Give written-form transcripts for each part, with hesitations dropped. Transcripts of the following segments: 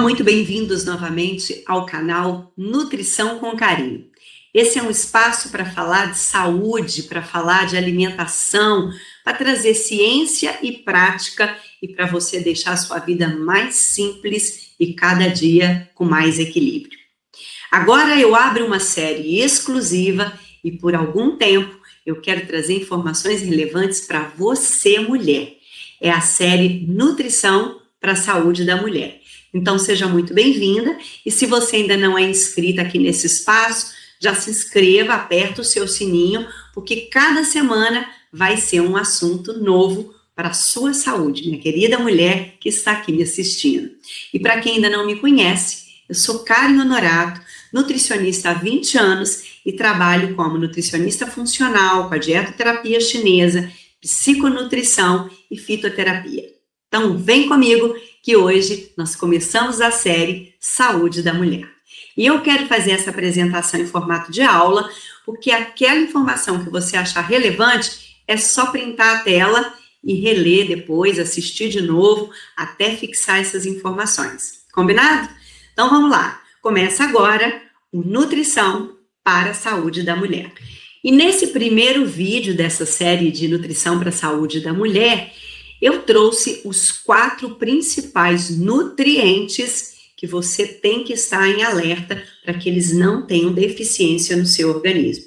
Muito bem-vindos novamente ao canal Nutrição com Carinho. Esse é um espaço para falar de saúde, para falar de alimentação, para trazer ciência e prática e para você deixar a sua vida mais simples e cada dia com mais equilíbrio. Agora eu abro uma série exclusiva e por algum tempo eu quero trazer informações relevantes para você, mulher. É a série Nutrição para a Saúde da Mulher. Então, seja muito bem-vinda, e se você ainda não é inscrita aqui nesse espaço, já se inscreva, aperta o seu sininho, porque cada semana vai ser um assunto novo para a sua saúde, minha querida mulher que está aqui me assistindo. E para quem ainda não me conhece, eu sou Karen Honorato, nutricionista há 20 anos e trabalho como nutricionista funcional com a dietoterapia chinesa, psiconutrição e fitoterapia. Então, vem comigo que hoje nós começamos a série Saúde da Mulher. E eu quero fazer essa apresentação em formato de aula, porque aquela informação que você achar relevante é só printar a tela e reler depois, assistir de novo, até fixar essas informações. Combinado? Então, vamos lá. Começa agora o Nutrição para a Saúde da Mulher. E nesse primeiro vídeo dessa série de Nutrição para a Saúde da Mulher, eu trouxe os 4 principais nutrientes que você tem que estar em alerta para que eles não tenham deficiência no seu organismo.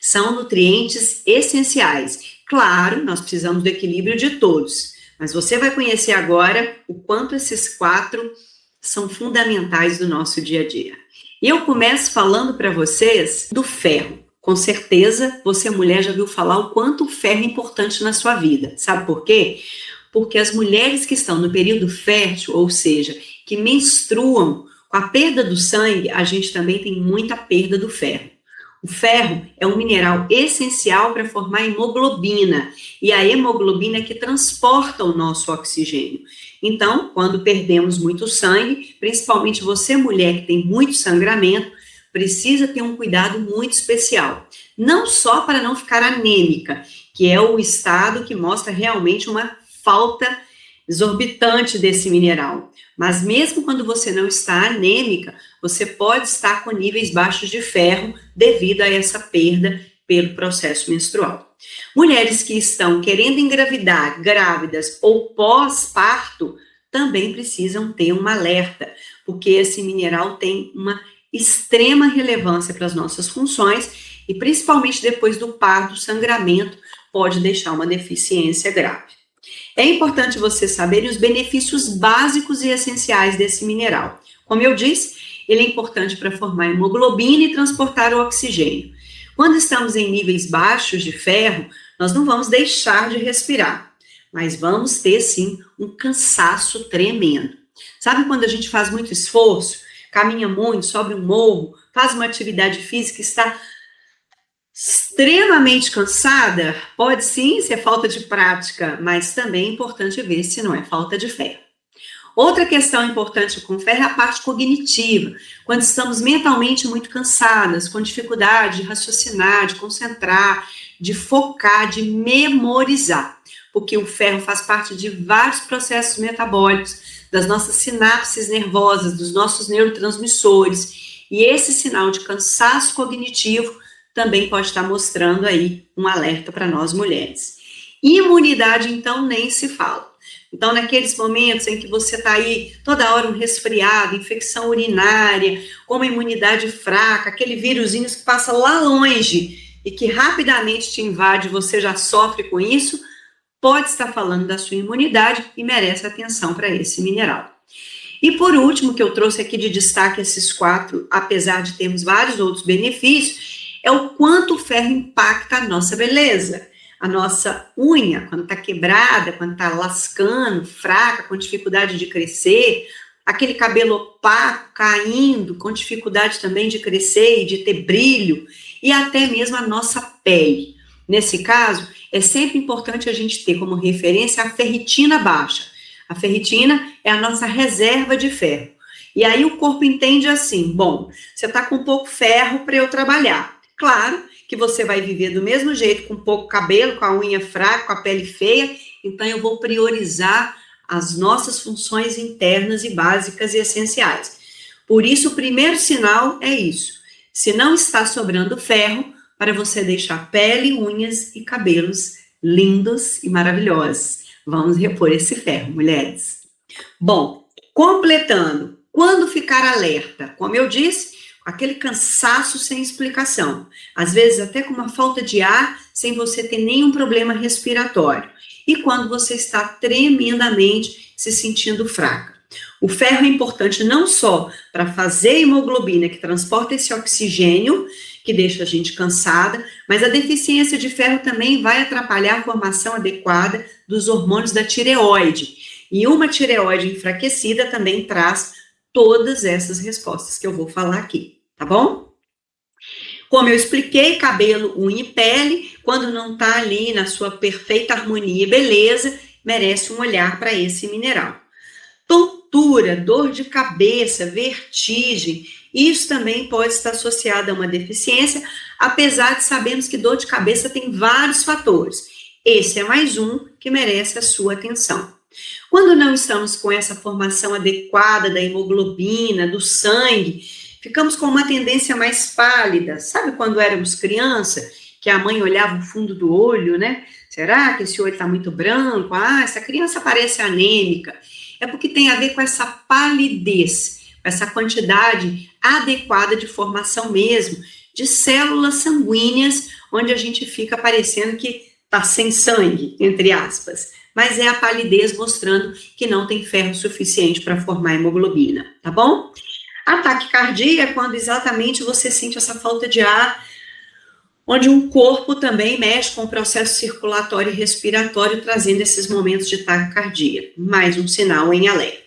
São nutrientes essenciais. Claro, nós precisamos do equilíbrio de todos, mas você vai conhecer agora o quanto esses 4 são fundamentais do nosso dia a dia. E eu começo falando para vocês do ferro. Com certeza, você, mulher, já viu falar o quanto o ferro é importante na sua vida. Sabe por quê? Porque as mulheres que estão no período fértil, ou seja, que menstruam, com a perda do sangue, a gente também tem muita perda do ferro. O ferro é um mineral essencial para formar hemoglobina, e a hemoglobina é que transporta o nosso oxigênio. Então, quando perdemos muito sangue, principalmente você, mulher, que tem muito sangramento, precisa ter um cuidado muito especial. Não só para não ficar anêmica, que é o estado que mostra realmente uma falta exorbitante desse mineral. Mas mesmo quando você não está anêmica, você pode estar com níveis baixos de ferro devido a essa perda pelo processo menstrual. Mulheres que estão querendo engravidar, grávidas ou pós-parto, também precisam ter um alerta, porque esse mineral tem uma extrema relevância para as nossas funções e principalmente depois do parto, o sangramento pode deixar uma deficiência grave. É importante você saber os benefícios básicos e essenciais desse mineral. Como eu disse, ele é importante para formar hemoglobina e transportar o oxigênio. Quando estamos em níveis baixos de ferro, nós não vamos deixar de respirar, mas vamos ter, sim, um cansaço tremendo. Sabe quando a gente faz muito esforço, caminha muito, sobe um morro, faz uma atividade física e está extremamente cansada? Pode sim ser falta de prática, mas também é importante ver se não é falta de ferro. Outra questão importante com ferro é a parte cognitiva, quando estamos mentalmente muito cansadas, com dificuldade de raciocinar, de concentrar, de focar, de memorizar, porque o ferro faz parte de vários processos metabólicos, das nossas sinapses nervosas, dos nossos neurotransmissores, e esse sinal de cansaço cognitivo também pode estar mostrando aí um alerta para nós mulheres. Imunidade, então, nem se fala. Então, naqueles momentos em que você está aí toda hora um resfriado, infecção urinária, com uma imunidade fraca, aquele vírusinho que passa lá longe e que rapidamente te invade, você já sofre com isso, pode estar falando da sua imunidade e merece atenção para esse mineral. E por último, que eu trouxe aqui de destaque esses 4, apesar de termos vários outros benefícios, é o quanto o ferro impacta a nossa beleza. A nossa unha, quando está quebrada, quando está lascando, fraca, com dificuldade de crescer, aquele cabelo opaco, caindo, com dificuldade também de crescer e de ter brilho, e até mesmo a nossa pele. Nesse caso, é sempre importante a gente ter como referência a ferritina baixa. A ferritina é a nossa reserva de ferro. E aí o corpo entende assim, bom, você está com pouco ferro para eu trabalhar. Claro que você vai viver do mesmo jeito, com pouco cabelo, com a unha fraca, com a pele feia, então eu vou priorizar as nossas funções internas e básicas e essenciais. Por isso, o primeiro sinal é isso. Se não está sobrando ferro, para você deixar pele, unhas e cabelos lindos e maravilhosos. Vamos repor esse ferro, mulheres. Bom, completando, quando ficar alerta? Como eu disse, aquele cansaço sem explicação. Às vezes até com uma falta de ar, sem você ter nenhum problema respiratório. E quando você está tremendamente se sentindo fraca. O ferro é importante não só para fazer a hemoglobina, que transporta esse oxigênio, que deixa a gente cansada, mas a deficiência de ferro também vai atrapalhar a formação adequada dos hormônios da tireoide. E uma tireoide enfraquecida também traz todas essas respostas que eu vou falar aqui, tá bom? Como eu expliquei, cabelo, unha e pele, quando não está ali na sua perfeita harmonia e beleza, merece um olhar para esse mineral. Tontura, dor de cabeça, vertigem, isso também pode estar associado a uma deficiência, apesar de sabermos que dor de cabeça tem vários fatores. Esse é mais um que merece a sua atenção. Quando não estamos com essa formação adequada da hemoglobina, do sangue, ficamos com uma tendência mais pálida. Sabe quando éramos criança, que a mãe olhava o fundo do olho, né? Será que esse olho está muito branco? Ah, essa criança parece anêmica. É porque tem a ver com essa palidez, com essa quantidade adequada de formação mesmo, de células sanguíneas, onde a gente fica parecendo que está sem sangue, entre aspas. Mas é a palidez mostrando que não tem ferro suficiente para formar hemoglobina, tá bom? Ataque cardíaco é quando exatamente você sente essa falta de ar, onde o corpo também mexe com o processo circulatório e respiratório, trazendo esses momentos de taquicardia. Mais um sinal em alerta.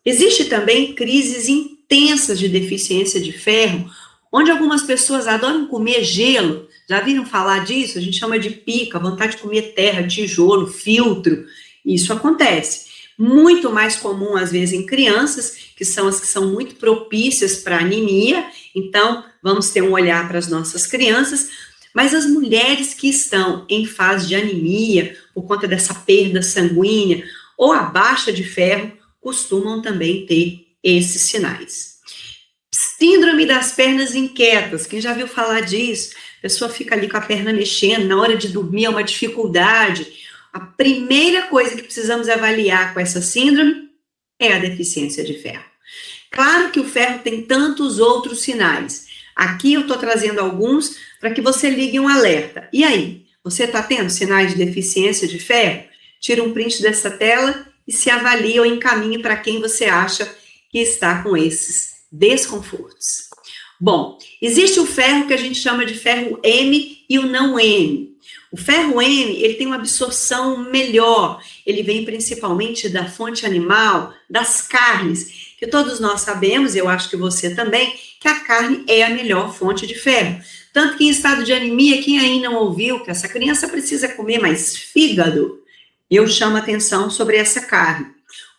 Existe também crises intensas de deficiência de ferro, onde algumas pessoas adoram comer gelo. Já viram falar disso? A gente chama de pica, vontade de comer terra, tijolo, filtro. Isso acontece. Muito mais comum, às vezes, em crianças, que são as que são muito propícias para anemia. Então, vamos ter um olhar para as nossas crianças. Mas as mulheres que estão em fase de anemia, por conta dessa perda sanguínea, ou a baixa de ferro, costumam também ter esses sinais. Síndrome das pernas inquietas, quem já viu falar disso? A pessoa fica ali com a perna mexendo, na hora de dormir é uma dificuldade. A primeira coisa que precisamos avaliar com essa síndrome é a deficiência de ferro. Claro que o ferro tem tantos outros sinais. Aqui eu estou trazendo alguns para que você ligue um alerta. E aí, você está tendo sinais de deficiência de ferro? Tira um print dessa tela e se avalie ou encaminhe para quem você acha que está com esses desconfortos. Bom, existe o ferro que a gente chama de ferro M e o não M. O ferro M, ele tem uma absorção melhor, ele vem principalmente da fonte animal, das carnes, que todos nós sabemos, eu acho que você também, que a carne é a melhor fonte de ferro. Tanto que em estado de anemia, quem aí não ouviu que essa criança precisa comer mais fígado, eu chamo atenção sobre essa carne.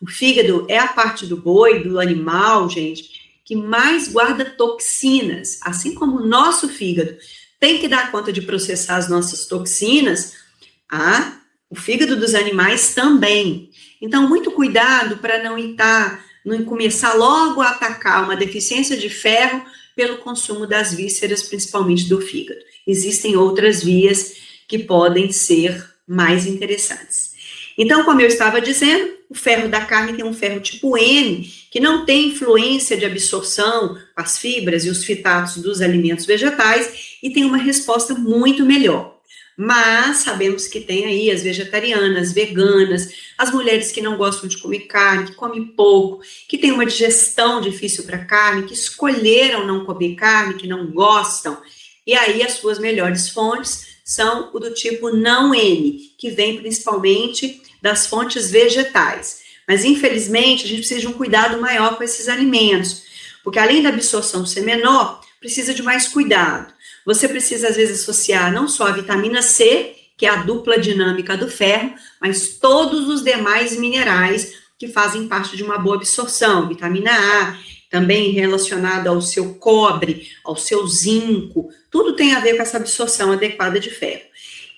O fígado é a parte do boi, do animal, gente, que mais guarda toxinas, assim como o nosso fígado tem que dar conta de processar as nossas toxinas, o fígado dos animais também. Então, muito cuidado para não começar logo a atacar uma deficiência de ferro pelo consumo das vísceras, principalmente do fígado. Existem outras vias que podem ser mais interessantes. Então, como eu estava dizendo, o ferro da carne tem um ferro tipo M, que não tem influência de absorção com as fibras e os fitatos dos alimentos vegetais e tem uma resposta muito melhor. Mas sabemos que tem aí as vegetarianas, veganas, as mulheres que não gostam de comer carne, que comem pouco, que têm uma digestão difícil para carne, que escolheram não comer carne, que não gostam. E aí as suas melhores fontes são o do tipo não M, que vem principalmente das fontes vegetais. Mas, infelizmente, a gente precisa de um cuidado maior com esses alimentos, porque além da absorção ser menor, precisa de mais cuidado. Você precisa, às vezes, associar não só a vitamina C, que é a dupla dinâmica do ferro, mas todos os demais minerais que fazem parte de uma boa absorção. Vitamina A, também relacionada ao seu cobre, ao seu zinco, tudo tem a ver com essa absorção adequada de ferro.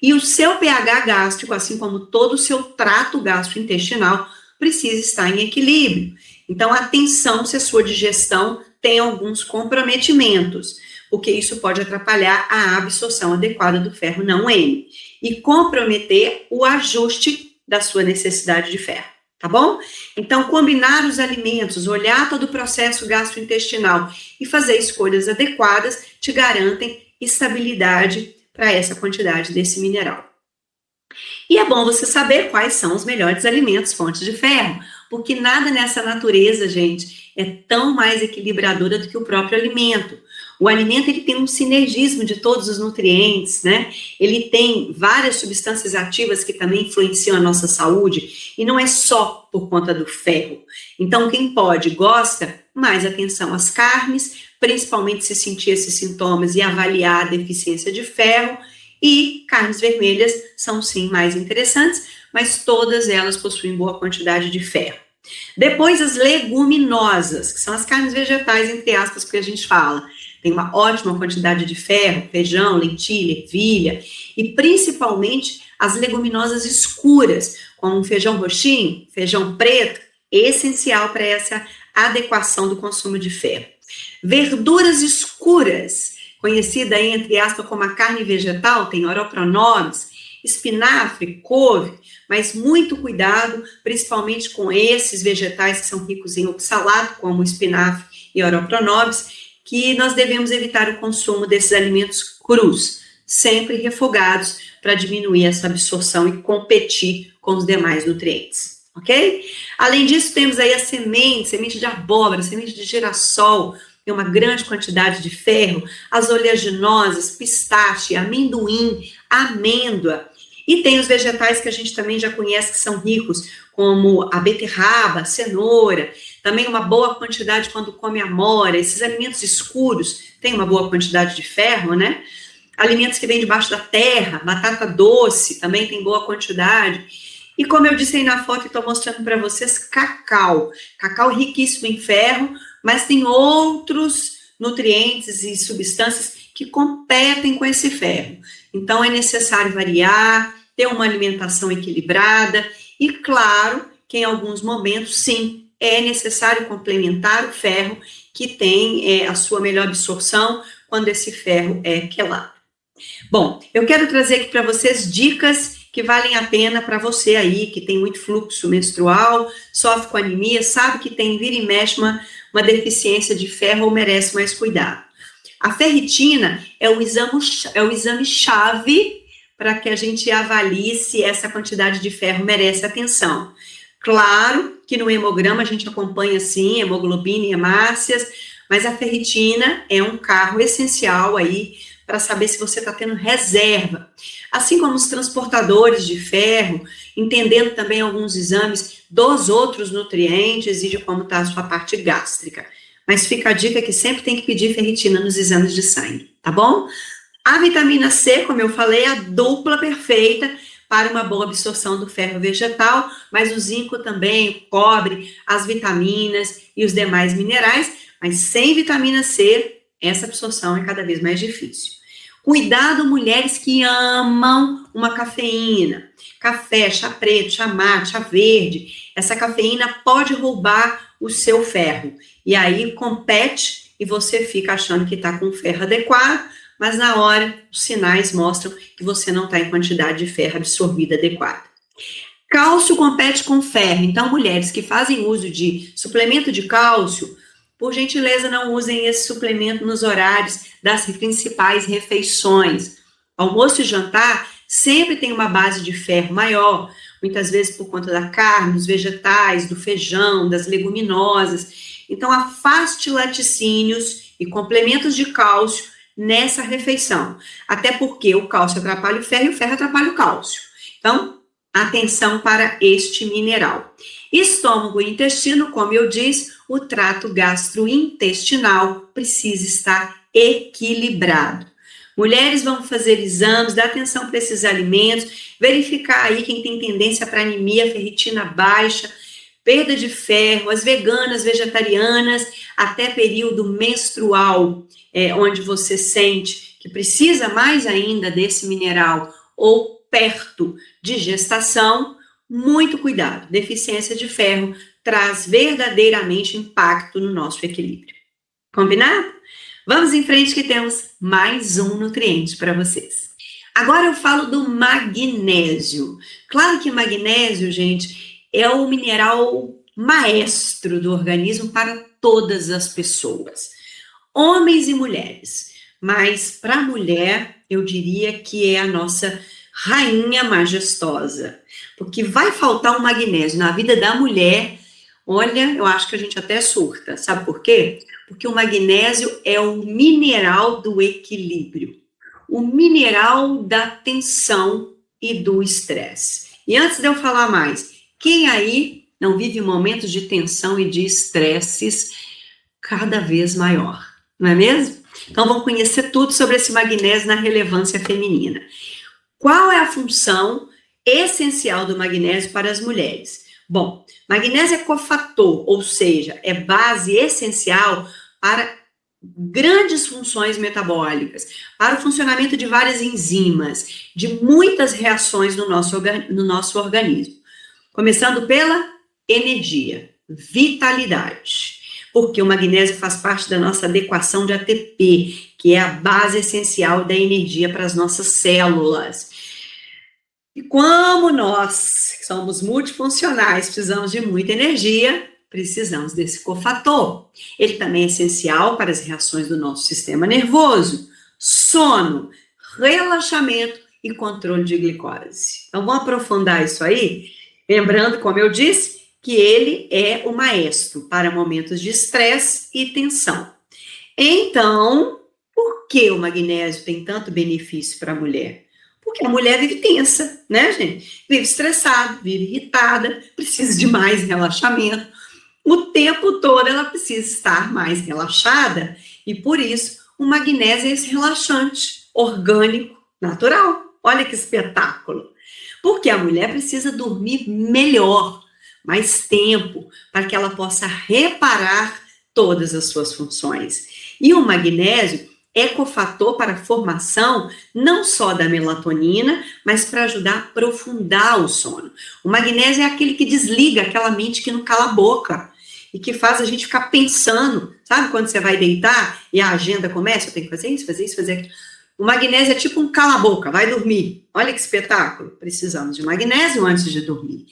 E o seu pH gástrico, assim como todo o seu trato gastrointestinal, precisa estar em equilíbrio. Então, atenção se a sua digestão tem alguns comprometimentos, porque isso pode atrapalhar a absorção adequada do ferro não M e comprometer o ajuste da sua necessidade de ferro, tá bom? Então, combinar os alimentos, olhar todo o processo gastrointestinal e fazer escolhas adequadas te garantem estabilidade para essa quantidade desse mineral. E é bom você saber quais são os melhores alimentos fontes de ferro, porque nada nessa natureza, gente, é tão mais equilibradora do que o próprio alimento. O alimento, ele tem um sinergismo de todos os nutrientes, né? Ele tem várias substâncias ativas que também influenciam a nossa saúde, e não é só por conta do ferro. Então, quem pode, gosta, mais atenção às carnes, principalmente se sentir esses sintomas e avaliar a deficiência de ferro, e carnes vermelhas são sim mais interessantes, mas todas elas possuem boa quantidade de ferro. Depois as leguminosas, que são as carnes vegetais, entre aspas, que a gente fala. Tem uma ótima quantidade de ferro, feijão, lentilha, ervilha, e principalmente as leguminosas escuras, como o feijão roxinho, feijão preto, essencial para essa adequação do consumo de ferro. Verduras escuras, conhecida aí, entre aspas, como a carne vegetal, tem Oropronomes, espinafre, couve, mas muito cuidado, principalmente com esses vegetais que são ricos em oxalato, como o espinafre e Oropronomes, que nós devemos evitar o consumo desses alimentos crus, sempre refogados, para diminuir essa absorção e competir com os demais nutrientes, ok? Além disso, temos aí a semente de abóbora, semente de girassol, tem uma grande quantidade de ferro, as oleaginosas, pistache, amendoim, amêndoa, e tem os vegetais que a gente também já conhece que são ricos, como a beterraba, a cenoura, também uma boa quantidade quando come amora, esses alimentos escuros têm uma boa quantidade de ferro, né? Alimentos que vêm debaixo da terra, batata doce, também tem boa quantidade. E como eu disse aí na foto e estou mostrando para vocês, cacau. Cacau é riquíssimo em ferro, mas tem outros nutrientes e substâncias que competem com esse ferro. Então, é necessário variar, ter uma alimentação equilibrada e, claro, que em alguns momentos, sim, é necessário complementar o ferro, que tem a sua melhor absorção quando esse ferro é quelado. Bom, eu quero trazer aqui para vocês dicas que valem a pena para você aí, que tem muito fluxo menstrual, sofre com anemia, sabe que tem, vira e mexe, uma deficiência de ferro ou merece mais cuidado. A ferritina é o exame-chave para que a gente avalie se essa quantidade de ferro merece atenção. Claro que no hemograma a gente acompanha, sim, hemoglobina e hemácias, mas a ferritina é um carro essencial aí para saber se você está tendo reserva. Assim como os transportadores de ferro, entendendo também alguns exames dos outros nutrientes e de como está a sua parte gástrica. Mas fica a dica que sempre tem que pedir ferritina nos exames de sangue, tá bom? A vitamina C, como eu falei, é a dupla perfeita para uma boa absorção do ferro vegetal, mas o zinco também, o cobre, as vitaminas e os demais minerais, mas sem vitamina C, essa absorção é cada vez mais difícil. Cuidado, mulheres que amam uma cafeína, café, chá preto, chá mate, chá verde, essa cafeína pode roubar o seu ferro, e aí compete e você fica achando que está com o ferro adequado, mas na hora os sinais mostram que você não está em quantidade de ferro absorvida adequada. Cálcio compete com ferro, então mulheres que fazem uso de suplemento de cálcio, por gentileza não usem esse suplemento nos horários das principais refeições. Almoço e jantar sempre tem uma base de ferro maior, muitas vezes por conta da carne, dos vegetais, do feijão, das leguminosas. Então afaste laticínios e complementos de cálcio nessa refeição, até porque o cálcio atrapalha o ferro e o ferro atrapalha o cálcio. Então, atenção para este mineral. Estômago e intestino, como eu disse, o trato gastrointestinal precisa estar equilibrado. Mulheres vão fazer exames, dar atenção para esses alimentos, verificar aí quem tem tendência para anemia, ferritina baixa, perda de ferro, as veganas, vegetarianas, até período menstrual, onde você sente que precisa mais ainda desse mineral, ou perto de gestação, muito cuidado. Deficiência de ferro traz verdadeiramente impacto no nosso equilíbrio. Combinado? Vamos em frente que temos mais um nutriente para vocês. Agora eu falo do magnésio. Claro que magnésio, gente, é o mineral maestro do organismo para todas as pessoas, homens e mulheres. Mas para a mulher, eu diria que é a nossa rainha majestosa, porque vai faltar o magnésio na vida da mulher. Olha, eu acho que a gente até surta. Sabe por quê? Porque o magnésio é o mineral do equilíbrio, o mineral da tensão e do estresse. E antes de eu falar mais, quem aí não vive momentos de tensão e de estresses cada vez maior, não é mesmo? Então vamos conhecer tudo sobre esse magnésio na relevância feminina. Qual é a função essencial do magnésio para as mulheres? Bom, magnésio é cofator, ou seja, é base essencial para grandes funções metabólicas, para o funcionamento de várias enzimas, de muitas reações no nosso organismo. Começando pela energia, vitalidade, porque o magnésio faz parte da nossa adequação de ATP, que é a base essencial da energia para as nossas células. E como nós somos multifuncionais, precisamos de muita energia, precisamos desse cofator. Ele também é essencial para as reações do nosso sistema nervoso, sono, relaxamento e controle de glicose. Então, vamos aprofundar isso aí, lembrando, como eu disse, que ele é o maestro para momentos de estresse e tensão. Então, por que o magnésio tem tanto benefício para a mulher? Porque a mulher vive tensa, né, gente? Vive estressada, vive irritada, precisa de mais relaxamento. O tempo todo ela precisa estar mais relaxada e, por isso, o magnésio é esse relaxante, orgânico, natural. Olha que espetáculo! Porque a mulher precisa dormir melhor, mais tempo, para que ela possa reparar todas as suas funções. E o magnésio é cofator para a formação não só da melatonina, mas para ajudar a aprofundar o sono. O magnésio é aquele que desliga aquela mente que não cala a boca e que faz a gente ficar pensando, sabe quando você vai deitar e a agenda começa, eu tenho que fazer isso, fazer isso, fazer aquilo. O magnésio é tipo um cala-boca, vai dormir. Olha que espetáculo. Precisamos de magnésio antes de dormir.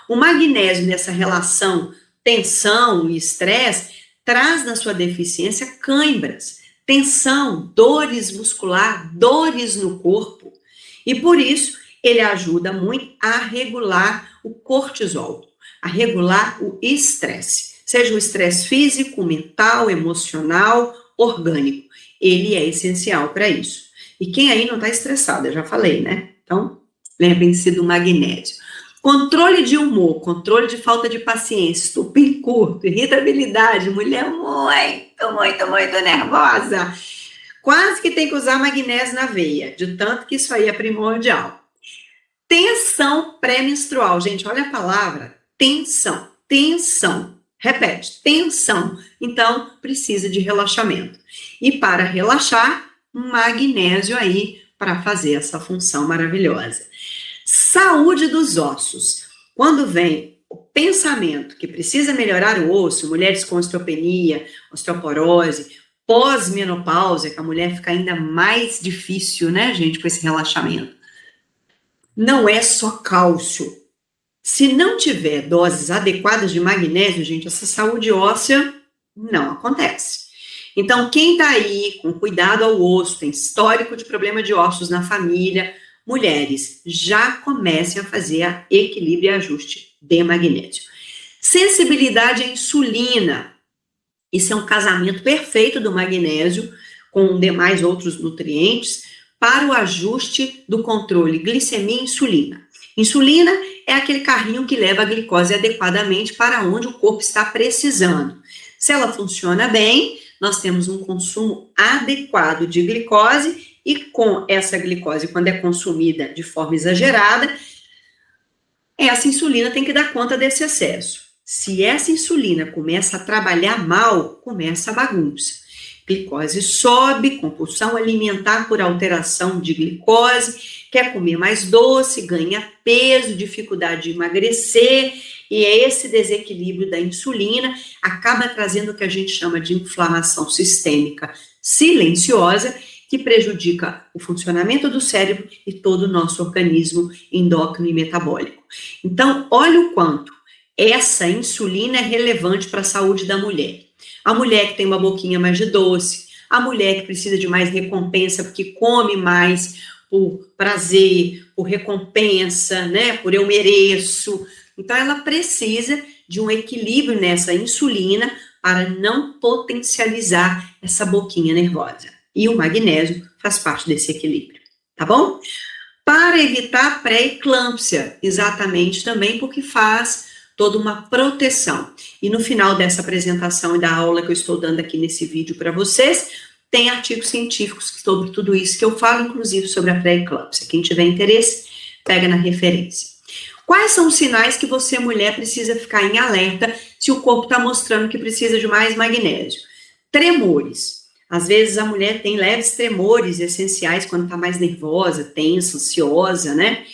O magnésio nessa relação tensão e estresse traz na sua deficiência cãibras, tensão, dores muscular, dores no corpo. E por isso ele ajuda muito a regular o cortisol, a regular o estresse, seja o estresse físico, mental, emocional, orgânico. Ele é essencial para isso. E quem aí não está estressado, eu já falei, né? Então, lembrem-se do magnésio. Controle de humor, controle de falta de paciência, estupim curto, irritabilidade, mulher muito nervosa. Quase que tem que usar magnésio na veia, de tanto que isso aí é primordial. Tensão pré-menstrual, gente, olha a palavra, tensão, tensão. Repete, tensão. Então, precisa de relaxamento. E para relaxar, magnésio aí para fazer essa função maravilhosa. Saúde dos ossos. Quando vem o pensamento que precisa melhorar o osso, mulheres com osteopenia, osteoporose, pós-menopausa, que a mulher fica ainda mais difícil, né, gente, com esse relaxamento. Não é só cálcio. Se não tiver doses adequadas de magnésio, gente, essa saúde óssea não acontece. Então, quem tá aí com cuidado ao osso, tem histórico de problema de ossos na família, mulheres, já comecem a fazer equilíbrio e ajuste de magnésio. Sensibilidade à insulina. Isso é um casamento perfeito do magnésio com demais outros nutrientes para o ajuste do controle glicemia e insulina. Insulina é aquele carrinho que leva a glicose adequadamente para onde o corpo está precisando. Se ela funciona bem, nós temos um consumo adequado de glicose e com essa glicose, quando é consumida de forma exagerada, essa insulina tem que dar conta desse excesso. Se essa insulina começa a trabalhar mal, começa a bagunça. Glicose sobe, compulsão alimentar por alteração de glicose, quer comer mais doce, ganha peso, dificuldade de emagrecer, e esse desequilíbrio da insulina acaba trazendo o que a gente chama de inflamação sistêmica silenciosa, que prejudica o funcionamento do cérebro e todo o nosso organismo endócrino e metabólico. Então, olha o quanto essa insulina é relevante para a saúde da mulher. A mulher que tem uma boquinha mais de doce, a mulher que precisa de mais recompensa porque come mais por prazer, por recompensa, né, por eu mereço. Então, ela precisa de um equilíbrio nessa insulina para não potencializar essa boquinha nervosa. E o magnésio faz parte desse equilíbrio, tá bom? Para evitar pré-eclâmpsia, exatamente também porque faz toda uma proteção. E no final dessa apresentação e da aula que eu estou dando aqui nesse vídeo para vocês, tem artigos científicos sobre tudo isso que eu falo, inclusive sobre a pré-eclâmpsia. Quem tiver interesse, pega na referência. Quais são os sinais que você, mulher, precisa ficar em alerta se o corpo está mostrando que precisa de mais magnésio? Tremores. Às vezes a mulher tem leves tremores essenciais quando está mais nervosa, tensa, ansiosa, né?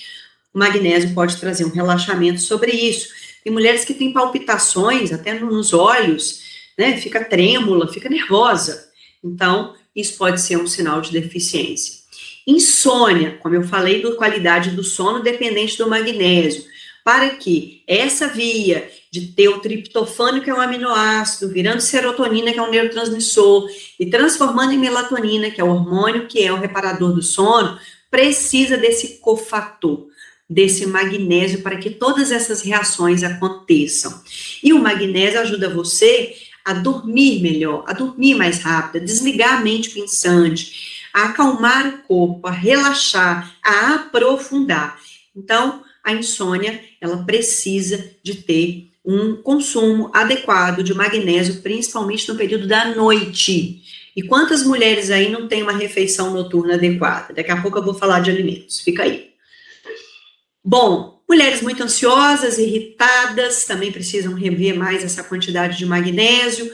O magnésio pode trazer um relaxamento sobre isso. Tem mulheres que têm palpitações, até nos olhos, né? Fica trêmula, fica nervosa. Então, isso pode ser um sinal de deficiência. Insônia, como eu falei, da qualidade do sono dependente do magnésio, para que essa via de ter o triptofano, que é um aminoácido, virando serotonina, que é um neurotransmissor, e transformando em melatonina, que é o hormônio, que é o reparador do sono, precisa desse cofator, desse magnésio, para que todas essas reações aconteçam. E o magnésio ajuda você a dormir melhor, a dormir mais rápido, a desligar a mente pensante, a acalmar o corpo, a relaxar, a aprofundar. Então, a insônia, ela precisa de ter um consumo adequado de magnésio, principalmente no período da noite. E quantas mulheres aí não têm uma refeição noturna adequada? Daqui a pouco eu vou falar de alimentos, fica aí. Bom, mulheres muito ansiosas, irritadas, também precisam rever mais essa quantidade de magnésio.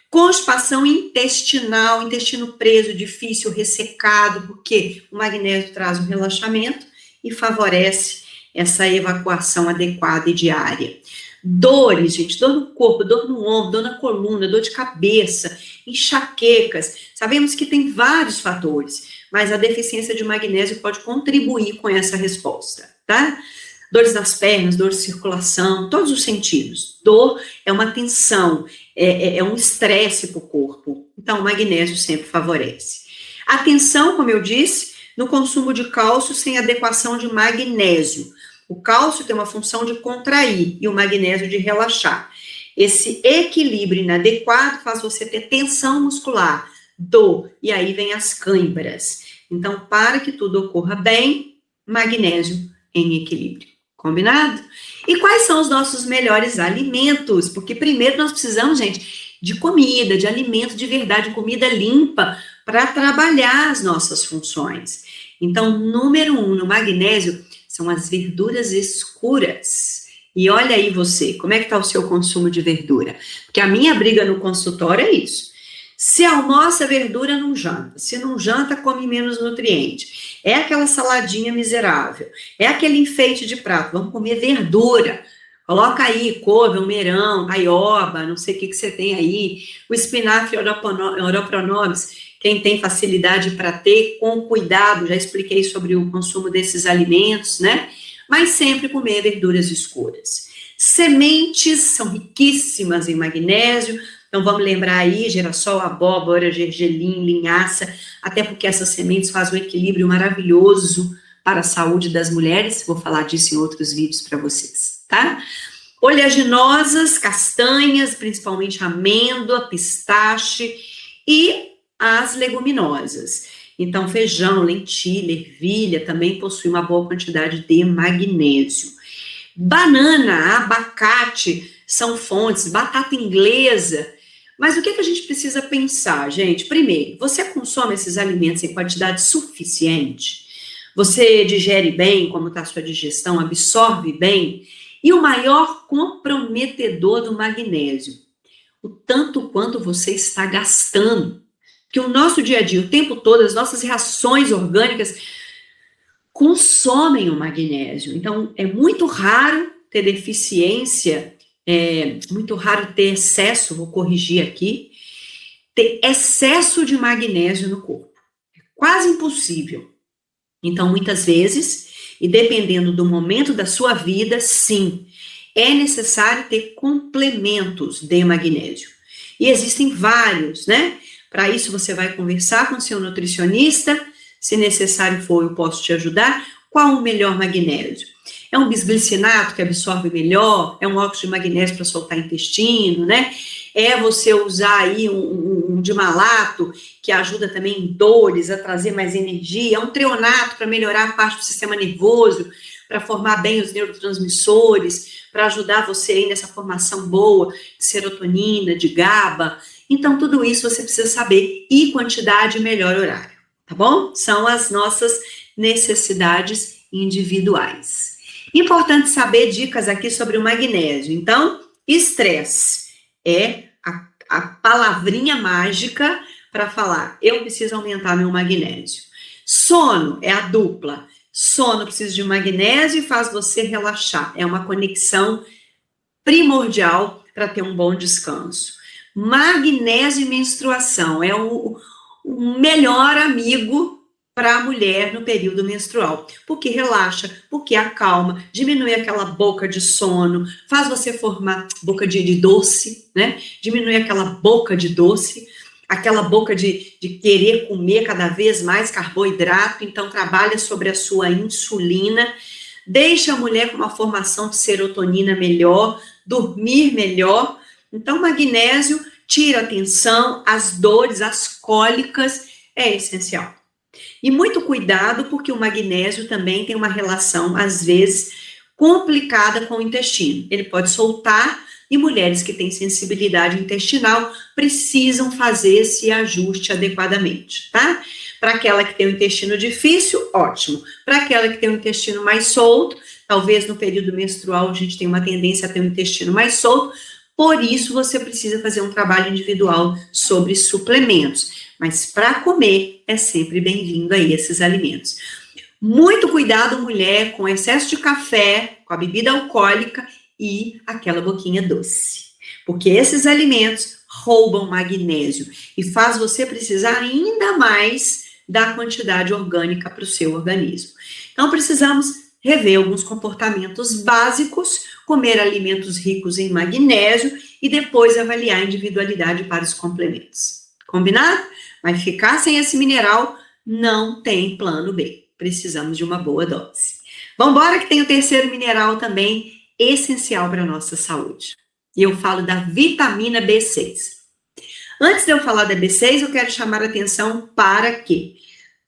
Constipação intestinal, intestino preso, difícil, ressecado, porque o magnésio traz um relaxamento e favorece essa evacuação adequada e diária. Dores, gente, dor no corpo, dor no ombro, dor na coluna, dor de cabeça, enxaquecas. Sabemos que tem vários fatores, mas a deficiência de magnésio pode contribuir com essa resposta, tá? Dores nas pernas, dor de circulação, todos os sentidos. Dor é uma tensão, é um estresse para o corpo. Então, o magnésio sempre favorece. Atenção, como eu disse, no consumo de cálcio sem adequação de magnésio. O cálcio tem uma função de contrair e o magnésio de relaxar. Esse equilíbrio inadequado faz você ter tensão muscular, dor, e aí vem as câimbras. Então, para que tudo ocorra bem, magnésio em equilíbrio. Combinado? E quais são os nossos melhores alimentos? Porque primeiro nós precisamos, gente, de comida, de alimento de verdade, comida limpa, para trabalhar as nossas funções. Então, número 1 no magnésio são as verduras escuras. E olha aí você, como é que está o seu consumo de verdura? Porque a minha briga no consultório é isso. Se almoça verdura, não janta. Se não janta, come menos nutriente. É aquela saladinha miserável. É aquele enfeite de prato. Vamos comer verdura. Coloca aí couve, almeirão, aioba, não sei o que você tem aí. O espinafre oroponobis, quem tem facilidade para ter, com cuidado. Já expliquei sobre o consumo desses alimentos, né? Mas sempre comer verduras escuras. Sementes são riquíssimas em magnésio. Então, vamos lembrar aí, girassol, abóbora, gergelim, linhaça, até porque essas sementes fazem um equilíbrio maravilhoso para a saúde das mulheres. Vou falar disso em outros vídeos para vocês, tá? Oleaginosas, castanhas, principalmente amêndoa, pistache e as leguminosas. Então, feijão, lentilha, ervilha também possuem uma boa quantidade de magnésio. Banana, abacate são fontes, batata inglesa. Mas o que a gente precisa pensar, gente? Primeiro, você consome esses alimentos em quantidade suficiente? Você digere bem, como está a sua digestão, absorve bem? E o maior comprometedor do magnésio, o tanto quanto você está gastando. que o nosso dia a dia, o tempo todo, as nossas reações orgânicas consomem o magnésio. Então, é muito raro ter deficiência, é muito raro ter excesso, vou corrigir aqui, ter excesso de magnésio no corpo. É quase impossível. Então, muitas vezes, e dependendo do momento da sua vida, sim, é necessário ter complementos de magnésio. E existem vários, né? Para isso, você vai conversar com seu nutricionista. Se necessário for, eu posso te ajudar. Qual o melhor magnésio? É um bisglicinato que absorve melhor? É um óxido de magnésio para soltar intestino, né? É você usar aí um dimalato, que ajuda também em dores, a trazer mais energia. É um treonato para melhorar a parte do sistema nervoso, para formar bem os neurotransmissores, para ajudar você aí nessa formação boa de serotonina, de GABA. Então, tudo isso você precisa saber, e quantidade e melhor horário, tá bom? São as nossas necessidades individuais. Importante saber dicas aqui sobre o magnésio. Então, estresse é a palavrinha mágica para falar, eu preciso aumentar meu magnésio. Sono é a dupla. Sono precisa de magnésio e faz você relaxar. É uma conexão primordial para ter um bom descanso. Magnésio e menstruação é o melhor amigo para a mulher no período menstrual, porque relaxa, porque acalma, diminui aquela boca de sono, faz você formar boca de doce, né? Diminui aquela boca de doce, aquela boca de querer comer cada vez mais carboidrato, então trabalha sobre a sua insulina, deixa a mulher com uma formação de serotonina melhor, dormir melhor. Então, magnésio tira a tensão, as dores, as cólicas, é essencial. E muito cuidado, porque o magnésio também tem uma relação, às vezes, complicada com o intestino. Ele pode soltar, e mulheres que têm sensibilidade intestinal precisam fazer esse ajuste adequadamente, tá? Para aquela que tem o intestino difícil, ótimo. Para aquela que tem o intestino mais solto, talvez no período menstrual a gente tem uma tendência a ter um intestino mais solto, por isso você precisa fazer um trabalho individual sobre suplementos. Mas para comer, é sempre bem-vindo aí esses alimentos. Muito cuidado, mulher, com excesso de café, com a bebida alcoólica e aquela boquinha doce. Porque esses alimentos roubam magnésio e faz você precisar ainda mais da quantidade orgânica para o seu organismo. Então, precisamos rever alguns comportamentos básicos, comer alimentos ricos em magnésio e depois avaliar a individualidade para os complementos. Combinado? Mas ficar sem esse mineral não tem plano B. Precisamos de uma boa dose. Vamos embora que tem o terceiro mineral também essencial para a nossa saúde. E eu falo da vitamina B6. Antes de eu falar da B6, eu quero chamar a atenção para que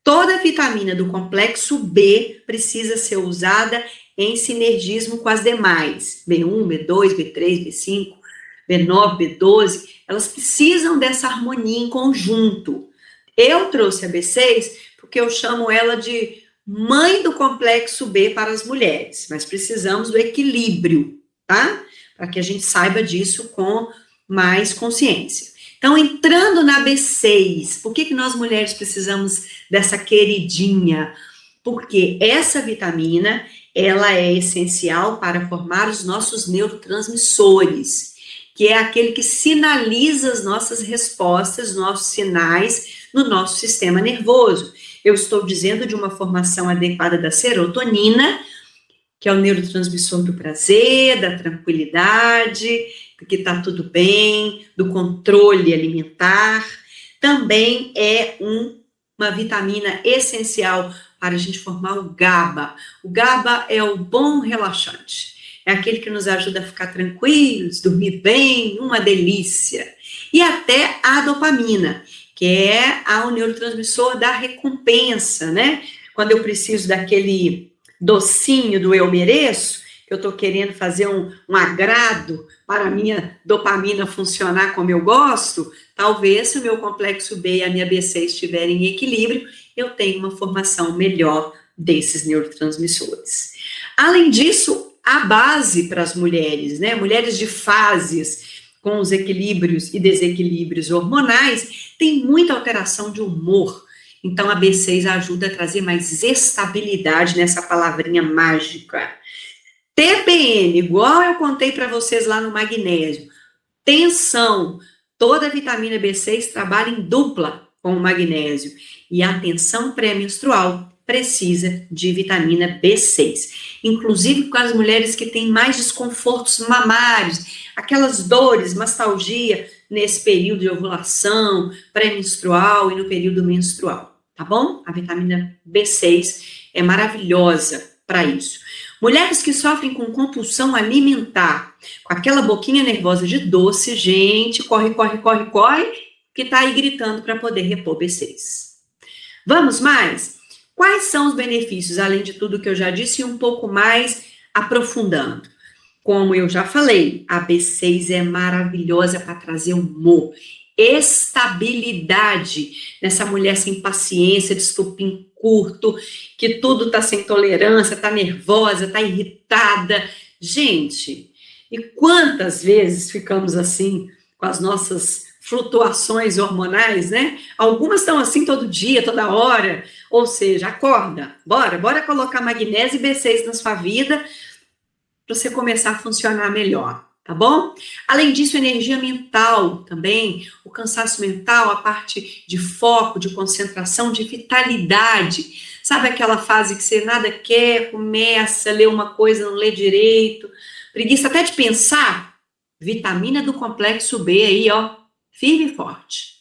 toda vitamina do complexo B precisa ser usada em sinergismo com as demais. B1, B2, B3, B5, B9, B12, elas precisam dessa harmonia em conjunto. Eu trouxe a B6 porque eu chamo ela de mãe do complexo B para as mulheres, mas precisamos do equilíbrio, tá? Para que a gente saiba disso com mais consciência. Então, entrando na B6, por que nós mulheres precisamos dessa queridinha? Porque essa vitamina, ela é essencial para formar os nossos neurotransmissores, que é aquele que sinaliza as nossas respostas, nossos sinais no nosso sistema nervoso. Eu estou dizendo de uma formação adequada da serotonina, que é o neurotransmissor do prazer, da tranquilidade, do que está tudo bem, do controle alimentar. Também é uma vitamina essencial para a gente formar o GABA. O GABA é o bom relaxante. É aquele que nos ajuda a ficar tranquilos, dormir bem, uma delícia. E até a dopamina, que é o neurotransmissor da recompensa, né? Quando eu preciso daquele docinho do eu mereço, eu estou querendo fazer um agrado para a minha dopamina funcionar como eu gosto, talvez se o meu complexo B e a minha B6 estiverem em equilíbrio, eu tenho uma formação melhor desses neurotransmissores. Além disso, a base para as mulheres, né? Mulheres de fases, com os equilíbrios e desequilíbrios hormonais, tem muita alteração de humor. Então, a B6 ajuda a trazer mais estabilidade nessa palavrinha mágica. TPM, igual eu contei para vocês lá no magnésio. Tensão, toda a vitamina B6 trabalha em dupla com o magnésio. E a tensão pré-menstrual precisa de vitamina B6. Inclusive com as mulheres que têm mais desconfortos mamários, aquelas dores, mastalgia nesse período de ovulação, pré-menstrual e no período menstrual, tá bom? A vitamina B6 é maravilhosa para isso. Mulheres que sofrem com compulsão alimentar, com aquela boquinha nervosa de doce, gente, corre, que tá aí gritando para poder repor B6. Vamos mais? Quais são os benefícios, além de tudo que eu já disse, e um pouco mais aprofundando? Como eu já falei, a B6 é maravilhosa para trazer humor, estabilidade nessa mulher sem paciência, de estupim curto, que tudo tá sem tolerância, tá nervosa, tá irritada. Gente, e quantas vezes ficamos assim com as nossas flutuações hormonais, né? Algumas estão assim todo dia, toda hora, ou seja, acorda, bora colocar magnésio e B6 na sua vida para você começar a funcionar melhor, tá bom? Além disso, energia mental também, o cansaço mental, a parte de foco, de concentração, de vitalidade. Sabe aquela fase que você nada quer, começa a ler uma coisa, não lê direito, preguiça até de pensar? Vitamina do complexo B aí, ó, firme e forte.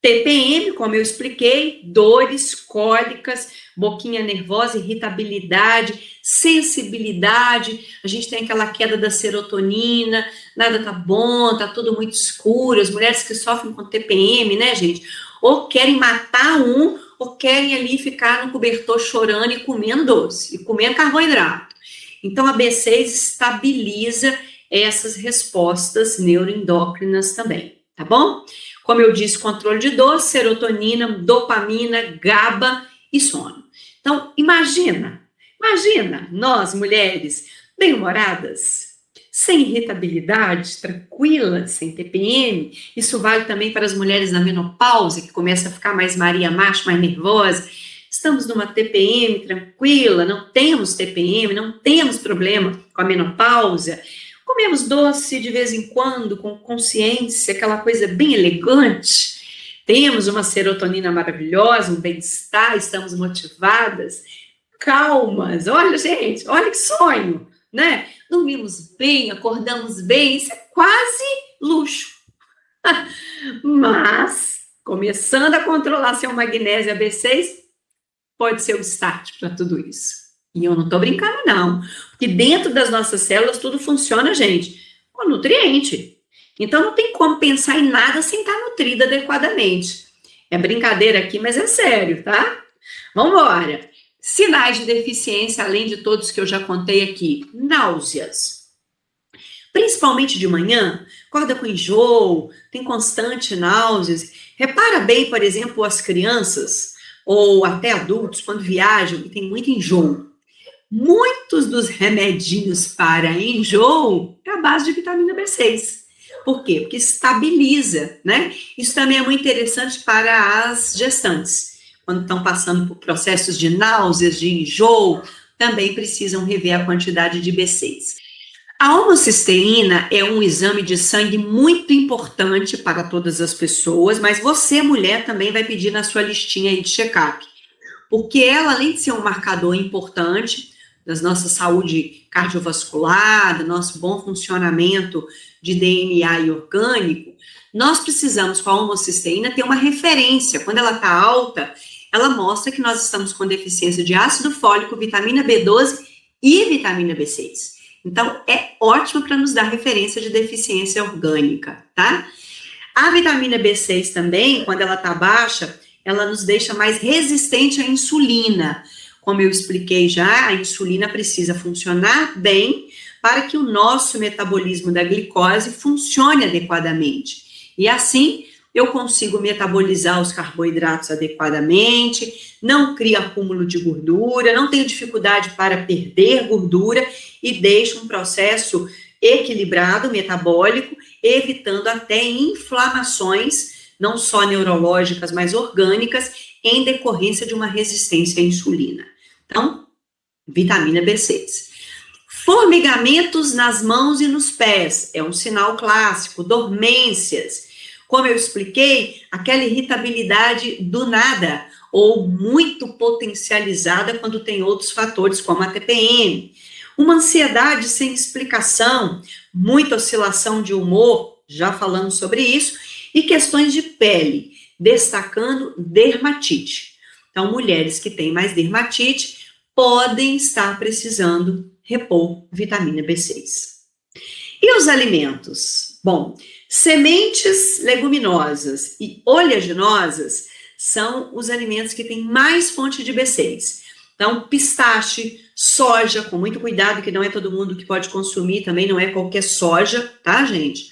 TPM, como eu expliquei, dores, cólicas, boquinha nervosa, irritabilidade, sensibilidade, a gente tem aquela queda da serotonina, nada tá bom, tá tudo muito escuro, as mulheres que sofrem com TPM, né, gente, ou querem matar um, ou querem ali ficar no cobertor chorando e comendo doce, e comendo carboidrato. Então, a B6 estabiliza essas respostas neuroendócrinas também, tá bom? Como eu disse, controle de dor, serotonina, dopamina, GABA e sono. Então, imagina nós, mulheres, bem-humoradas, sem irritabilidade, tranquilas, sem TPM. Isso vale também para as mulheres na menopausa, que começa a ficar mais Maria Macho, mais nervosa. Estamos numa TPM tranquila, não temos TPM, não temos problema com a menopausa. Comemos doce de vez em quando, com consciência, aquela coisa bem elegante. Temos uma serotonina maravilhosa, um bem-estar, estamos motivadas, calmas. Olha, gente, olha que sonho, né? Dormimos bem, acordamos bem, isso é quase luxo. Mas, começando a controlar seu magnésio B6, pode ser o start para tudo isso. E eu não estou brincando, não. Porque dentro das nossas células tudo funciona, gente, com nutriente. Então não tem como pensar em nada sem estar nutrida adequadamente. É brincadeira aqui, mas é sério, tá? Vamos embora. Sinais de deficiência, além de todos que eu já contei aqui. Náuseas. Principalmente de manhã, acorda com enjoo, tem constante náuseas. Repara bem, por exemplo, as crianças ou até adultos, quando viajam e tem muito enjoo. Muitos dos remedinhos para enjoo é a base de vitamina B6. Por quê? Porque estabiliza, né? Isso também é muito interessante para as gestantes. Quando estão passando por processos de náuseas, de enjoo, também precisam rever a quantidade de B6. A homocisteína é um exame de sangue muito importante para todas as pessoas, mas você, mulher, também vai pedir na sua listinha aí de check-up. Porque ela, além de ser um marcador importante da nossa saúde cardiovascular, do nosso bom funcionamento de DNA e orgânico, nós precisamos, com a homocisteína, ter uma referência. Quando ela está alta, ela mostra que nós estamos com deficiência de ácido fólico, vitamina B12 e vitamina B6. Então, é ótimo para nos dar referência de deficiência orgânica, tá? A vitamina B6 também, quando ela está baixa, ela nos deixa mais resistente à insulina. Como eu expliquei já, a insulina precisa funcionar bem para que o nosso metabolismo da glicose funcione adequadamente. E assim, eu consigo metabolizar os carboidratos adequadamente, não crio acúmulo de gordura, não tenho dificuldade para perder gordura e deixo um processo equilibrado, metabólico, evitando até inflamações, não só neurológicas, mas orgânicas, em decorrência de uma resistência à insulina. Então, vitamina B6. Formigamentos nas mãos e nos pés, é um sinal clássico. Dormências, como eu expliquei, aquela irritabilidade do nada, ou muito potencializada quando tem outros fatores, como a TPM. Uma ansiedade sem explicação, muita oscilação de humor, já falamos sobre isso, e questões de pele, destacando dermatite. Então, mulheres que têm mais dermatite podem estar precisando repor vitamina B6. E os alimentos? Bom, sementes leguminosas e oleaginosas são os alimentos que têm mais fonte de B6. Então, pistache, soja, com muito cuidado, que não é todo mundo que pode consumir, também não é qualquer soja, tá, gente?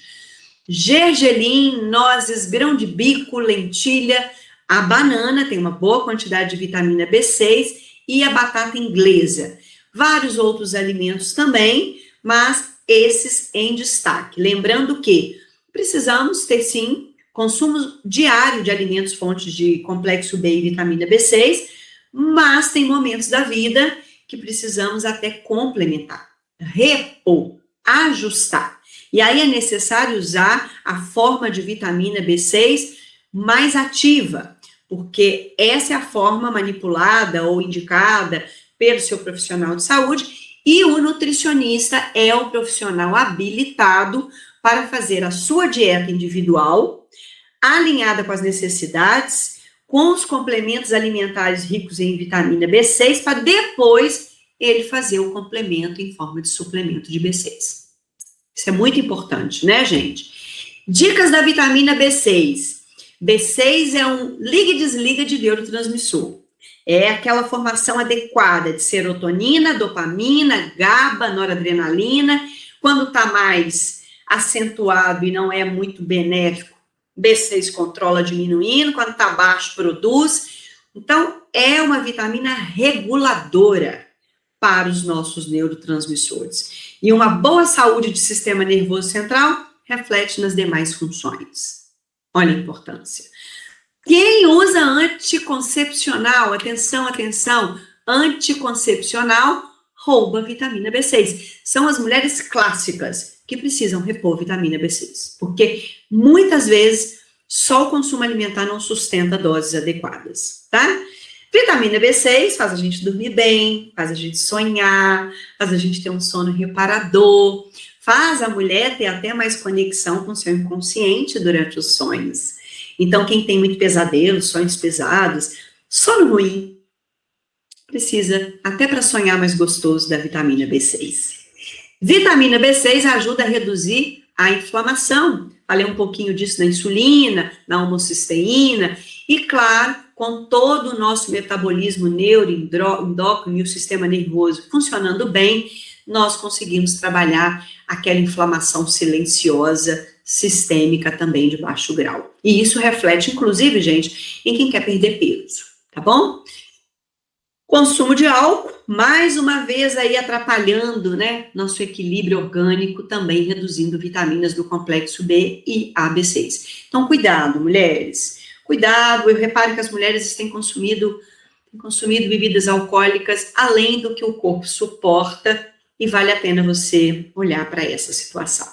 Gergelim, nozes, grão de bico, lentilha, a banana tem uma boa quantidade de vitamina B6 e a batata inglesa. Vários outros alimentos também, mas esses em destaque. Lembrando que precisamos ter, sim, consumo diário de alimentos fontes de complexo B e vitamina B6, mas tem momentos da vida que precisamos até complementar, repor, ajustar. E aí é necessário usar a forma de vitamina B6 mais ativa, porque essa é a forma manipulada ou indicada pelo seu profissional de saúde, e o nutricionista é o profissional habilitado para fazer a sua dieta individual, alinhada com as necessidades, com os complementos alimentares ricos em vitamina B6, para depois ele fazer o complemento em forma de suplemento de B6. Isso é muito importante, né, gente? Dicas da vitamina B6. B6 é um liga e desliga de neurotransmissor. É aquela formação adequada de serotonina, dopamina, GABA, noradrenalina. Quando está mais acentuado e não é muito benéfico, B6 controla diminuindo. Quando está baixo, produz. Então, é uma vitamina reguladora para os nossos neurotransmissores. E uma boa saúde do sistema nervoso central reflete nas demais funções. Olha a importância. Quem usa anticoncepcional, atenção, atenção, anticoncepcional, rouba vitamina B6. São as mulheres clássicas que precisam repor vitamina B6, porque muitas vezes só o consumo alimentar não sustenta doses adequadas, tá? Vitamina B6 faz a gente dormir bem, faz a gente sonhar, faz a gente ter um sono reparador, faz a mulher ter até mais conexão com o seu inconsciente durante os sonhos. Então, quem tem muito pesadelo, sonhos pesados, sono ruim, precisa, até para sonhar mais gostoso, da vitamina B6. Vitamina B6 ajuda a reduzir a inflamação. Falei um pouquinho disso na insulina, na homocisteína, e claro, com todo o nosso metabolismo neuroendócrino e o sistema nervoso funcionando bem, nós conseguimos trabalhar aquela inflamação silenciosa, sistêmica também de baixo grau. E isso reflete, inclusive, gente, em quem quer perder peso, tá bom? Consumo de álcool, mais uma vez aí atrapalhando, né, nosso equilíbrio orgânico, também reduzindo vitaminas do complexo B e AB6. Então, cuidado, mulheres. Cuidado, eu reparo que as mulheres têm consumido bebidas alcoólicas além do que o corpo suporta, e vale a pena você olhar para essa situação.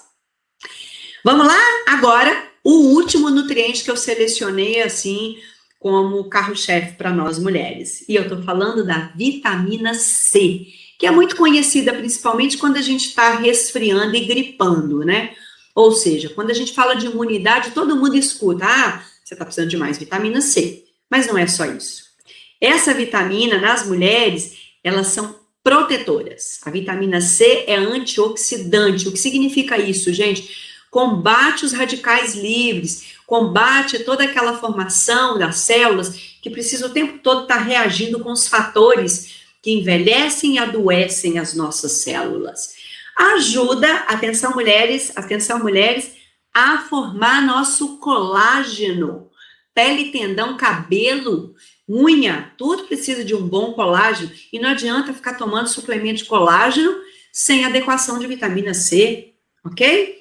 Vamos lá? Agora, o último nutriente que eu selecionei, assim, como carro-chefe para nós mulheres. E eu estou falando da vitamina C, que é muito conhecida principalmente quando a gente está resfriando e gripando, né? Ou seja, quando a gente fala de imunidade, todo mundo escuta, você está precisando de mais vitamina C. Mas não é só isso. Essa vitamina, nas mulheres, elas são protetoras. A vitamina C é antioxidante. O que significa isso, gente? Combate os radicais livres, combate toda aquela formação das células que precisa o tempo todo estar reagindo com os fatores que envelhecem e adoecem as nossas células. Ajuda, atenção mulheres, a formar nosso colágeno. Pele, tendão, cabelo, unha, tudo precisa de um bom colágeno. E não adianta ficar tomando suplemento de colágeno sem adequação de vitamina C. ok?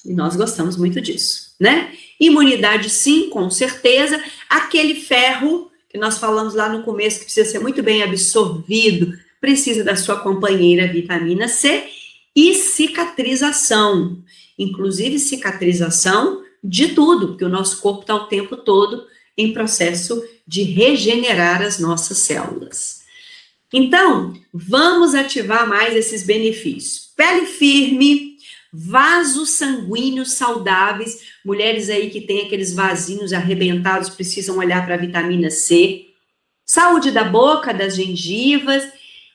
E nós gostamos muito disso, né? Imunidade, sim, com certeza. Aquele ferro que nós falamos lá no começo, que precisa ser muito bem absorvido, precisa da sua companheira vitamina C. E cicatrização, inclusive cicatrização de tudo, porque o nosso corpo está o tempo todo em processo de regenerar as nossas células. Então, vamos ativar mais esses benefícios. Pele firme, vasos sanguíneos saudáveis, mulheres aí que têm aqueles vasinhos arrebentados precisam olhar para a vitamina C. Saúde da boca, das gengivas,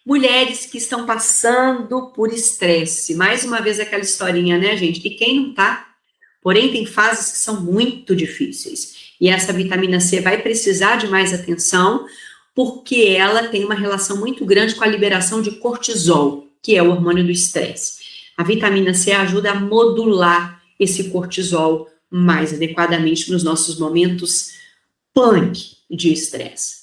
mulheres que estão passando por estresse. Mais uma vez aquela historinha, né, gente? E quem não tá? Porém, tem fases que são muito difíceis. E essa vitamina C vai precisar de mais atenção, porque ela tem uma relação muito grande com a liberação de cortisol, que é o hormônio do estresse. A vitamina C ajuda a modular esse cortisol mais adequadamente nos nossos momentos punk de estresse.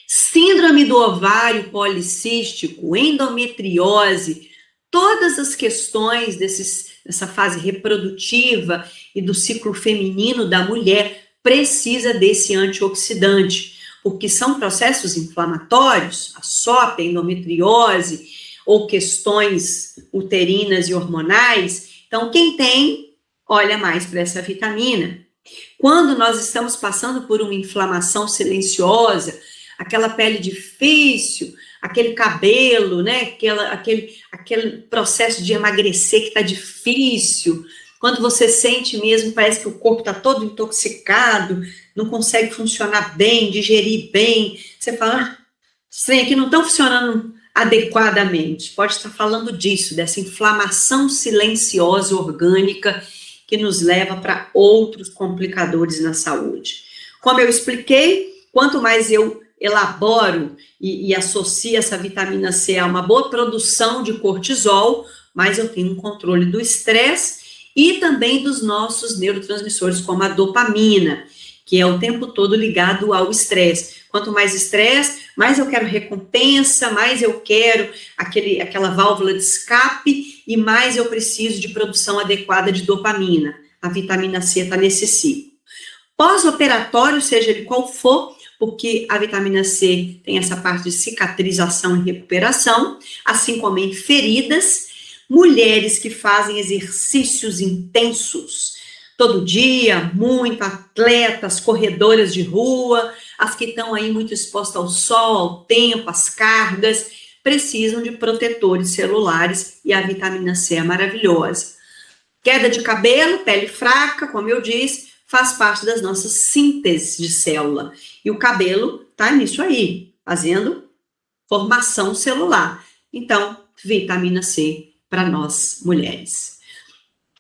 Síndrome do ovário policístico, endometriose, todas as questões dessa fase reprodutiva e do ciclo feminino da mulher precisa desse antioxidante, porque são processos inflamatórios, a SOP, a endometriose, ou questões uterinas e hormonais. Então, quem tem, olha mais para essa vitamina. Quando nós estamos passando por uma inflamação silenciosa, aquela pele difícil, aquele cabelo, né? Aquele processo de emagrecer que está difícil, quando você sente mesmo, parece que o corpo está todo intoxicado, não consegue funcionar bem, digerir bem, você fala, estranho, aqui não estão funcionando adequadamente. Pode estar falando disso, dessa inflamação silenciosa orgânica que nos leva para outros complicadores na saúde. Como eu expliquei, quanto mais eu elaboro e associo essa vitamina C a uma boa produção de cortisol, mais eu tenho um controle do estresse e também dos nossos neurotransmissores, como a dopamina, que é o tempo todo ligado ao estresse. Quanto mais estresse, mais eu quero recompensa, mais eu quero aquela válvula de escape e mais eu preciso de produção adequada de dopamina. A vitamina C está nesse ciclo. Pós-operatório, seja ele qual for, porque a vitamina C tem essa parte de cicatrização e recuperação, assim como em feridas, mulheres que fazem exercícios intensos, todo dia, muito, atletas, corredoras de rua, as que estão aí muito expostas ao sol, ao tempo, às cargas, precisam de protetores celulares e a vitamina C é maravilhosa. Queda de cabelo, pele fraca, como eu disse, faz parte das nossas sínteses de célula. E o cabelo está nisso aí, fazendo formação celular. Então, vitamina C para nós, mulheres.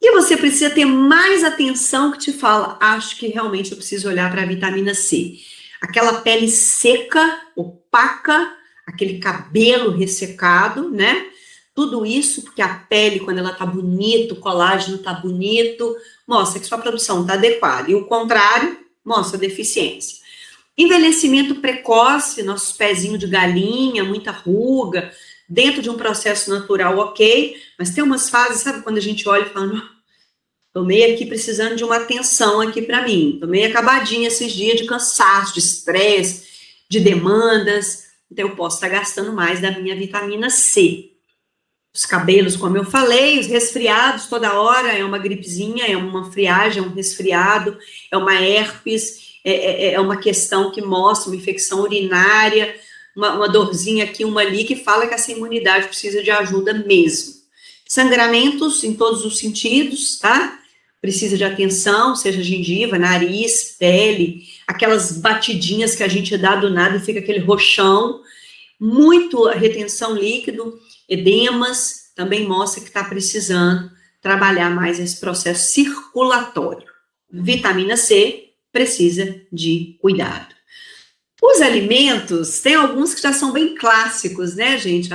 E você precisa ter mais atenção que te fala, acho que realmente eu preciso olhar para a vitamina C. Aquela pele seca, opaca, aquele cabelo ressecado, né? Tudo isso porque a pele, quando ela tá bonita, o colágeno tá bonito, mostra que sua produção está adequada. E o contrário, mostra deficiência. Envelhecimento precoce, nossos pezinhos de galinha, muita ruga, dentro de um processo natural, ok, mas tem umas fases, sabe, quando a gente olha e fala, tomei aqui precisando de uma atenção aqui para mim, tomei acabadinha esses dias de cansaço, de estresse, de demandas, então eu posso estar gastando mais da minha vitamina C. Os cabelos, como eu falei, os resfriados toda hora, é uma gripezinha, é uma friagem, é um resfriado, é uma herpes, é uma questão que mostra uma infecção urinária, uma dorzinha aqui, uma ali, que fala que essa imunidade precisa de ajuda mesmo. Sangramentos em todos os sentidos, tá? Precisa de atenção, seja gengiva, nariz, pele, aquelas batidinhas que a gente dá do nada e fica aquele roxão, muito retenção líquido, edemas, também mostra que está precisando trabalhar mais esse processo circulatório. Vitamina C precisa de cuidado. Os alimentos, tem alguns que já são bem clássicos, né, gente?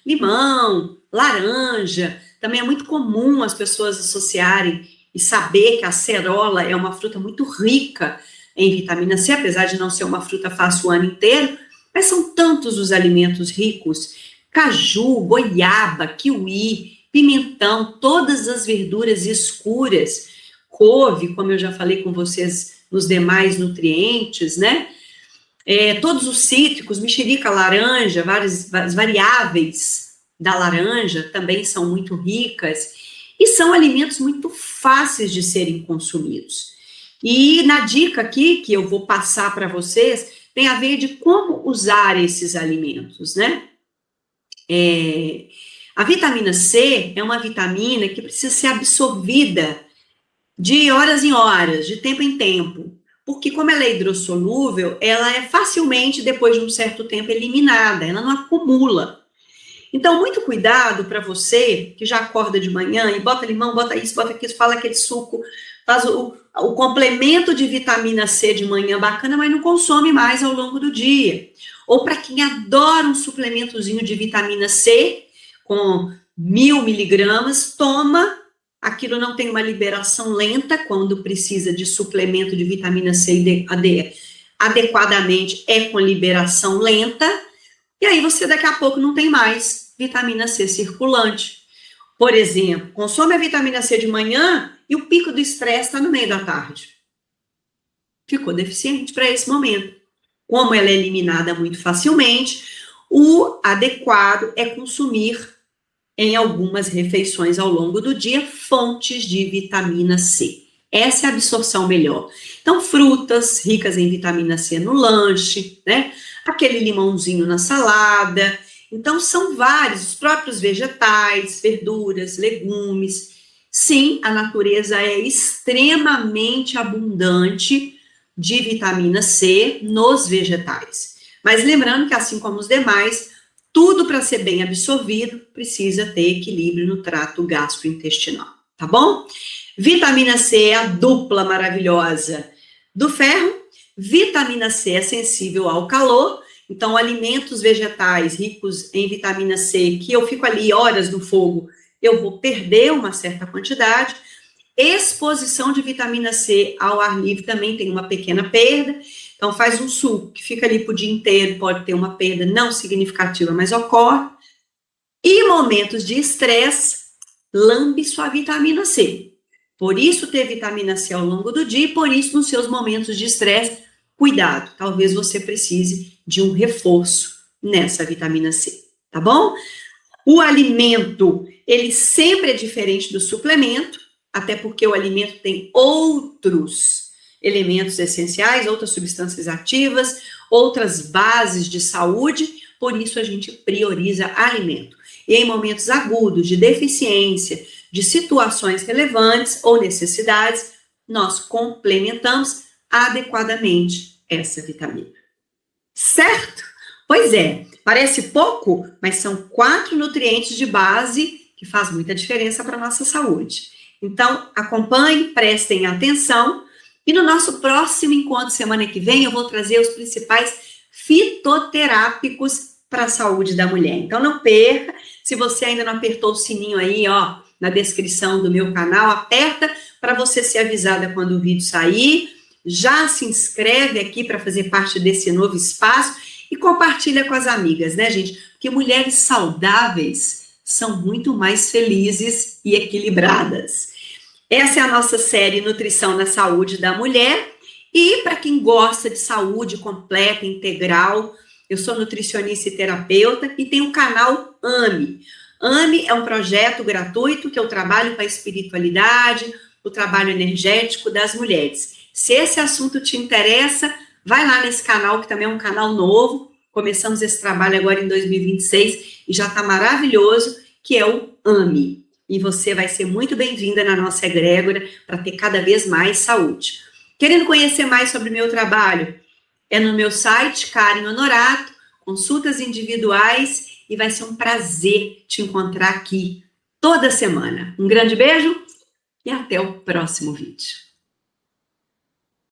Limão, laranja, também é muito comum as pessoas associarem e saber que a acerola é uma fruta muito rica em vitamina C, apesar de não ser uma fruta fácil o ano inteiro, mas são tantos os alimentos ricos, caju, goiaba, kiwi, pimentão, todas as verduras escuras, couve, como eu já falei com vocês nos demais nutrientes, né? Todos os cítricos, mexerica, laranja, várias variáveis da laranja também são muito ricas e são alimentos muito fáceis de serem consumidos. E na dica aqui que eu vou passar para vocês, tem a ver de como usar esses alimentos, né? A vitamina C é uma vitamina que precisa ser absorvida de horas em horas, de tempo em tempo, porque como ela é hidrossolúvel, ela é facilmente, depois de um certo tempo, eliminada, ela não acumula. Então, muito cuidado para você que já acorda de manhã e bota limão, bota isso, bota aquilo, fala aquele suco, faz o complemento de vitamina C de manhã bacana, mas não consome mais ao longo do dia. Ou para quem adora um suplementozinho de vitamina C com 1000 miligramas, toma, aquilo não tem uma liberação lenta quando precisa de suplemento de vitamina C adequadamente, é com liberação lenta, e aí você daqui a pouco não tem mais vitamina C circulante. Por exemplo, consome a vitamina C de manhã e o pico do estresse está no meio da tarde. Ficou deficiente para esse momento. Como ela é eliminada muito facilmente, o adequado é consumir em algumas refeições ao longo do dia fontes de vitamina C. Essa é a absorção melhor. Então, frutas ricas em vitamina C no lanche, né? Aquele limãozinho na salada. Então, são vários, os próprios vegetais, verduras, legumes. Sim, a natureza é extremamente abundante de vitamina C nos vegetais. Mas lembrando que, assim como os demais, tudo para ser bem absorvido precisa ter equilíbrio no trato gastrointestinal, tá bom? Vitamina C é a dupla maravilhosa do ferro. Vitamina C é sensível ao calor. Então, alimentos vegetais ricos em vitamina C, que eu fico ali horas no fogo, eu vou perder uma certa quantidade. Exposição de vitamina C ao ar livre também tem uma pequena perda. Então, faz um suco que fica ali por dia inteiro, pode ter uma perda não significativa, mas ocorre. E momentos de estresse, lambe sua vitamina C. Por isso, ter vitamina C ao longo do dia, e por isso, nos seus momentos de estresse, cuidado, talvez você precise de um reforço nessa vitamina C, tá bom? O alimento, ele sempre é diferente do suplemento, até porque o alimento tem outros elementos essenciais, outras substâncias ativas, outras bases de saúde, por isso a gente prioriza alimento. E em momentos agudos de deficiência, de situações relevantes ou necessidades, nós complementamos adequadamente essa vitamina. Certo? Pois é, parece pouco, mas são 4 nutrientes de base que faz muita diferença para a nossa saúde. Então, acompanhem, prestem atenção, e no nosso próximo encontro, semana que vem, eu vou trazer os principais fitoterápicos para a saúde da mulher. Então, não perca, se você ainda não apertou o sininho aí, ó, na descrição do meu canal, aperta para você ser avisada quando o vídeo sair. Já se inscreve aqui para fazer parte desse novo espaço e compartilha com as amigas, né, gente? Porque mulheres saudáveis são muito mais felizes e equilibradas. Essa é a nossa série Nutrição na Saúde da Mulher. E para quem gosta de saúde completa, integral, eu sou nutricionista e terapeuta e tenho o canal AME. AME é um projeto gratuito que eu trabalho com a espiritualidade, o trabalho energético das mulheres. Se esse assunto te interessa, vai lá nesse canal, que também é um canal novo. Começamos esse trabalho agora em 2026 e já está maravilhoso, que é o AME. E você vai ser muito bem-vinda na nossa egrégora para ter cada vez mais saúde. Querendo conhecer mais sobre o meu trabalho? É no meu site, Karen Honorato, consultas individuais, e vai ser um prazer te encontrar aqui toda semana. Um grande beijo e até o próximo vídeo.